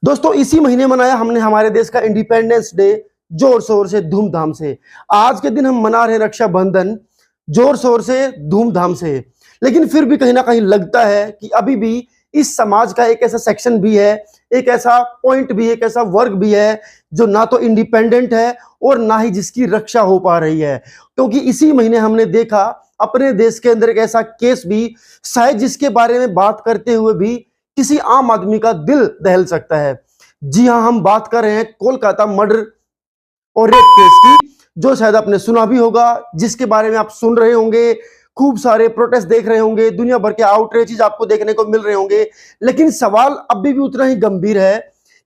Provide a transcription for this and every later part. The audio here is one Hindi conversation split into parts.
दोस्तों इसी महीने मनाया हमने हमारे देश का इंडिपेंडेंस डे जोर शोर से धूमधाम से। आज के दिन हम मना रहे रक्षाबंधन जोर शोर से धूमधाम से। लेकिन फिर भी कहीं ना कहीं लगता है कि अभी भी इस समाज का एक ऐसा सेक्शन भी है, एक ऐसा पॉइंट भी है, एक ऐसा वर्ग भी है जो ना तो इंडिपेंडेंट है और ना ही जिसकी रक्षा हो पा रही है। क्योंकि इसी महीने हमने देखा अपने देश के अंदर एक ऐसा केस भी, शायद जिसके बारे में बात करते हुए भी किसी आम आदमी का दिल दहल सकता है। जी हां, हम बात कर रहे हैं कोलकाता मर्डर और रेप केस की, जो शायद आपने सुना भी होगा, जिसके बारे में आप सुन रहे होंगे, खूब सारे प्रोटेस्ट देख रहे होंगे, दुनिया भर के आउटरीचेज आपको देखने को मिल रहे होंगे। लेकिन सवाल अभी भी उतना ही गंभीर है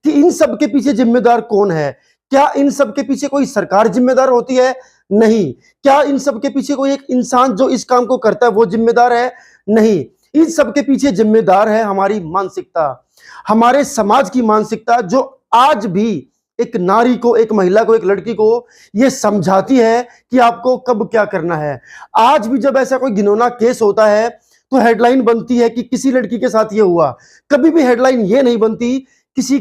कि इन सब के पीछे जिम्मेदार कौन है? क्या इन सब के पीछे कोई सरकार जिम्मेदार होती है? नहीं। क्या इन सब के पीछे कोई एक इंसान जो इस काम को करता है वो जिम्मेदार है? नहीं। इन सब के पीछे जिम्मेदार है हमारी मानसिकता, हमारे समाज की मानसिकता, जो आज भी एक नारी को, एक महिला को, एक लड़की को यह समझाती है कि आपको कब क्या करना है। आज भी जब ऐसा कोई घिनौना केस होता है तो हेडलाइन बनती है कि किसी लड़की के साथ यह हुआ। कभी भी हेडलाइन ये नहीं बनती किसी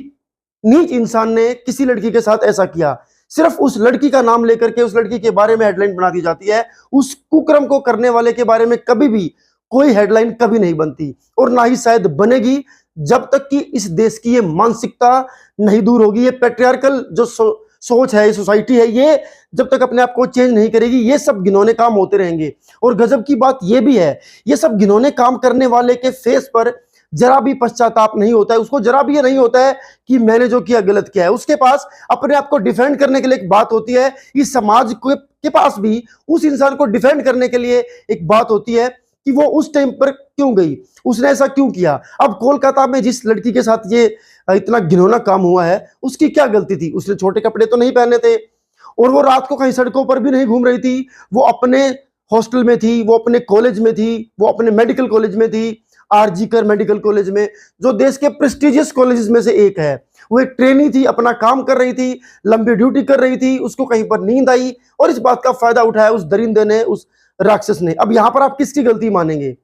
नीच इंसान ने किसी लड़की के साथ ऐसा किया। सिर्फ उस लड़की का नाम लेकर के उस लड़की के बारे में हेडलाइन बना दी जाती है। उस कुकर्म को करने वाले के बारे में कभी भी कोई हेडलाइन कभी नहीं बनती और ना ही शायद बनेगी, जब तक कि इस देश की ये मानसिकता नहीं दूर होगी। ये पैट्रियार्कल जो सोच है, सोसाइटी है, ये जब तक अपने आप को चेंज नहीं करेगी, ये सब घिनौने काम होते रहेंगे। और गजब की बात ये भी है, ये सब घिनौने काम करने वाले के फेस पर जरा भी पश्चाताप नहीं होता है। उसको जरा भी ये नहीं होता है कि मैंने जो किया गलत किया है। उसके पास अपने आप को डिफेंड करने के लिए एक बात होती है। इस समाज के पास भी उस इंसान को डिफेंड करने के लिए एक बात होती है कि वो उस टाइम पर क्यों गई, उसने ऐसा क्यों किया। अब कोलकाता में जिस लड़की के साथ ये इतना घिनौना काम हुआ है, उसकी क्या गलती थी? उसने छोटे कपड़े तो नहीं पहने थे और वो रात को कहीं सड़कों पर भी नहीं घूम रही थी। वो अपने हॉस्टल में थी, वो अपने कॉलेज में थी, वो अपने मेडिकल कॉलेज में थी, आरजी कर मेडिकल कॉलेज में, जो देश के प्रेस्टिजियस कॉलेजेस में से एक है। वो एक ट्रेनी थी, अपना काम कर रही थी, लंबी ड्यूटी कर रही थी, उसको कहीं पर नींद आई और इस बात का फायदा उठाया उस दरिंदे ने, उस राक्षस ने। अब यहां पर आप किसकी गलती मानेंगे?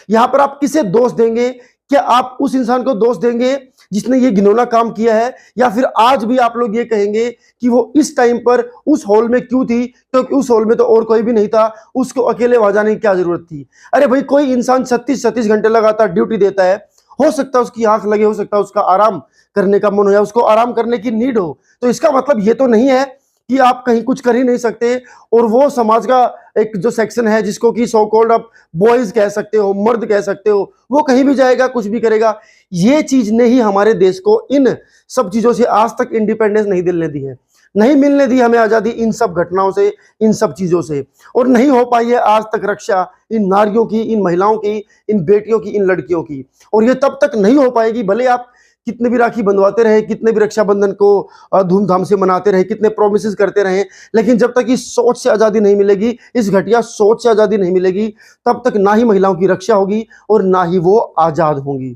यहां पर आप किसे दोष देंगे? क्या आप उस इंसान को दोष देंगे जिसने ये घिनौना काम किया है, या फिर आज भी आप लोग ये कहेंगे कि वो इस टाइम पर उस हॉल में क्यों थी, क्योंकि उस हॉल में तो और कोई भी नहीं था, उसको अकेले वहां जाने की क्या जरूरत थी? अरे भाई, कोई इंसान 36 घंटे लगातार ड्यूटी देता है, हो सकता है उसकी आंख लगे, हो सकता है उसका आराम करने का मन हो या उसको आराम करने की नीड हो। तो इसका मतलब ये तो नहीं है कि आप कहीं कुछ कर ही नहीं सकते। और वो समाज का एक जो सेक्शन है, जिसको कि सो कॉल्ड आप बॉयज कह सकते हो, मर्द कह सकते हो, वो कहीं भी जाएगा, कुछ भी करेगा। ये चीज ने ही हमारे देश को इन सब चीजों से आज तक इंडिपेंडेंस नहीं दिलने दी है, नहीं मिलने दी हमें आजादी इन सब घटनाओं से, इन सब चीजों से। और नहीं हो पाई है आज तक रक्षा इन नारियों की, इन महिलाओं की, इन बेटियों की, इन लड़कियों की। और ये तब तक नहीं हो पाएगी भले आप कितने भी राखी बंधवाते रहे, कितने भी रक्षाबंधन को धूमधाम से मनाते रहे, कितने प्रोमिस करते रहे, लेकिन जब तक इस सोच से आजादी नहीं मिलेगी, इस घटिया सोच से आजादी नहीं मिलेगी, तब तक ना ही महिलाओं की रक्षा होगी और ना ही वो आजाद होंगी।